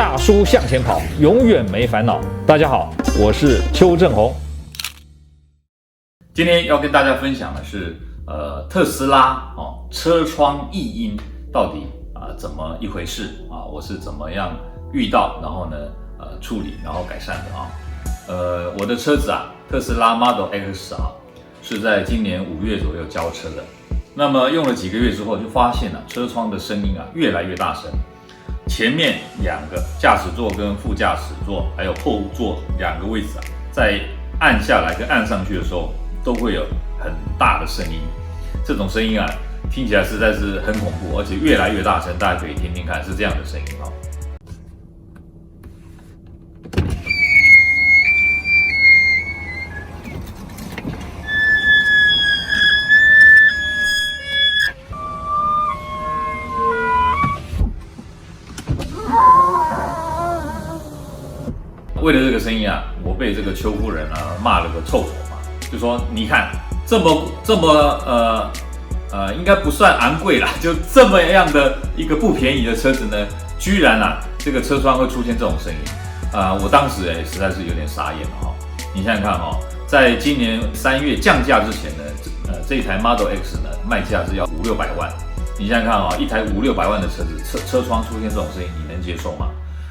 大叔向前跑，永远没烦恼。大家好，我是邱正宏。今天要跟大家分享的是，特斯拉车窗异音到底怎么一回事啊？我是怎么样遇到，然后呢处理，然后改善的啊？我的车子特斯拉 Model X 是在今年5月左右交车的。那么用了几个月之后，就发现车窗的声音越来越大声。前面2个驾驶座跟副驾驶座，还有后座2个位置在按下来跟按上去的时候，都会有很大的声音。这种声音听起来实在是很恐怖，而且越来越大声。大家可以听听看，是这样的声音为了这个声音我被这个邱夫人骂了个臭头嘛，就说你看这么应该不算昂贵啦，就这么样的一个不便宜的车子呢，居然这个车窗会出现这种声音我当时实在是有点傻眼了你想想看在今年3月降价之前呢，这一台 Model X 呢卖价是要500-600万，你想想看一台500-600万的车子，车窗出现这种声音，你能接受吗？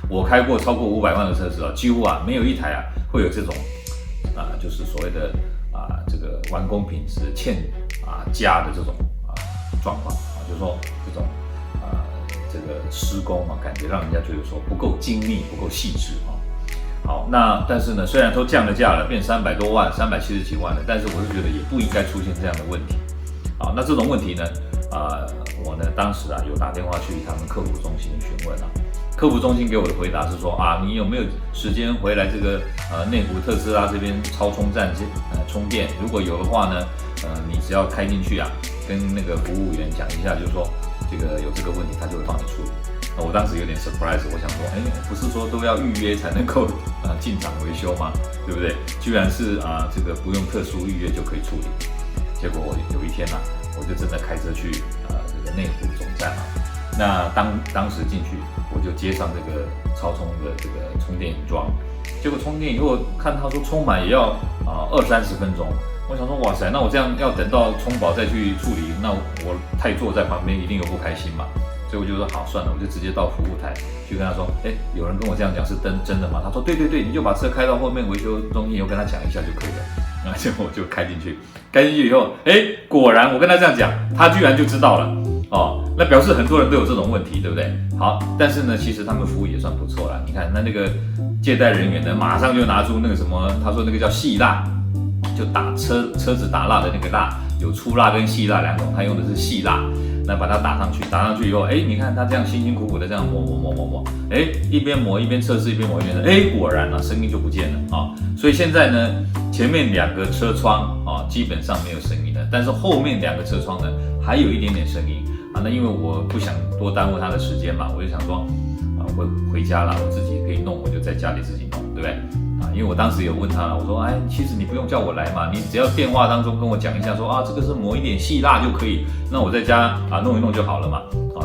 我开过超过500万的车子几乎没有一台会有这种就是所谓的这个完工品质欠佳的这种状况就是说这种这个施工感觉让人家觉得说不够精密，不够细致好，那但是呢，虽然都降了价了，变300多万，370几万了，但是我是觉得也不应该出现这样的问题。好，那这种问题呢，我呢当时有打电话去他们客服中心询问客服中心给我的回答是说你有没有时间回来这个内湖特斯拉这边超充站充电？如果有的话呢，你只要开进去跟那个服务员讲一下，就是说这个有这个问题，他就会帮你处理。我当时有点 surprise， 我想说，不是说都要预约才能够进场维修吗？对不对？居然是这个不用特殊预约就可以处理。结果有一天我就真的开车去这个内湖总站那当时进去，我就接上这个超充的这个充电桩，结果充电以后看他说充满也要20-30分钟，我想说哇塞，那我这样要等到充饱再去处理，那我太座在旁边一定有不开心嘛，所以我就说好算了，我就直接到服务台去跟他说，有人跟我这样讲是真的吗？他说对，你就把车开到后面维修中心以后跟他讲一下就可以了。然后结果我就开进去以后，果然我跟他这样讲，他居然就知道了那表示很多人都有这种问题，对不对？好，但是呢，其实他们服务也算不错啦。你看，那个接待人员呢，马上就拿出那个什么，他说那个叫细蜡，就打车子打蜡的那个蜡，有粗蜡跟细蜡2种，他用的是细蜡，那把它打上去以后，你看他这样辛辛苦苦的这样磨，一边磨一边测试，一边磨一边测，果然声音就不见了所以现在呢，前面2个车窗基本上没有声音了，但是后面2个车窗呢还有一点点声音那因为我不想多耽误他的时间嘛，我就想说回家了，我自己可以弄，我就在家里自己弄，对不对因为我当时有问他我说其实你不用叫我来嘛，你只要电话当中跟我讲一下说这个是磨一点细蜡就可以，那我在家弄一弄就好了嘛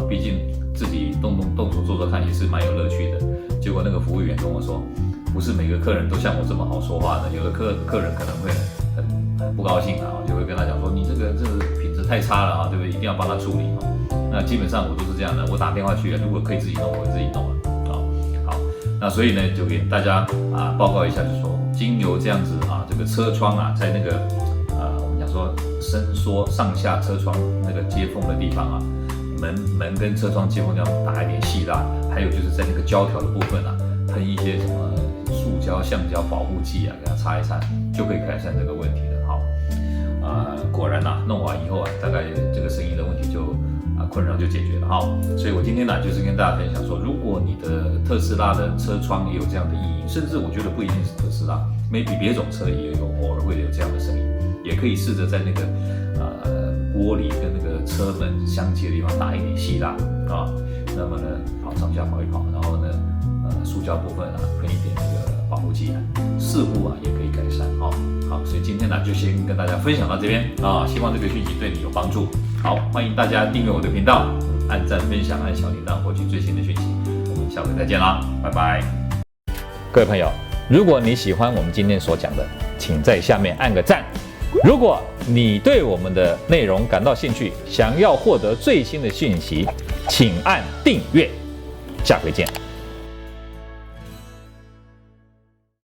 毕竟自己动手做看也是蛮有乐趣的。结果那个服务员跟我说，不是每个客人都像我这么好说话的，有的客人可能会很不高兴就会跟他讲说你这个品质太差了对不对？一定要帮他处理那基本上我都是这样的，我打电话去如果可以自己弄，我会自己弄了好，那所以呢就给大家报告一下，就是说经由这样子这个车窗在那个我们讲说伸缩上下车窗那个接缝的地方门跟车窗接缝要打一点细蜡，还有就是在那个胶条的部分喷一些什么塑胶、橡胶保护剂给它擦一擦，就可以改善这个问题了。好，果然弄完以后大概这个声音的问题就困扰就解决了所以我今天就是跟大家分享说，如果你的特斯拉的车窗也有这样的异音，甚至我觉得不一定是特斯拉 ，maybe 别种车也有偶尔会有这样的声音，也可以试着在那个玻璃跟那个车门相接的地方打一点细蜡那么呢上下跑一跑，然后呢塑胶部分喷一点那个保护剂似乎也可以改善好，所以今天就先跟大家分享到这边希望这个讯息对你有帮助。好，欢迎大家订阅我的频道，按赞分享，按小铃铛获取最新的讯息。我们下回再见啦，拜拜。各位朋友，如果你喜欢我们今天所讲的，请在下面按个赞。如果你对我们的内容感到兴趣，想要获得最新的讯息，请按订阅。下回见。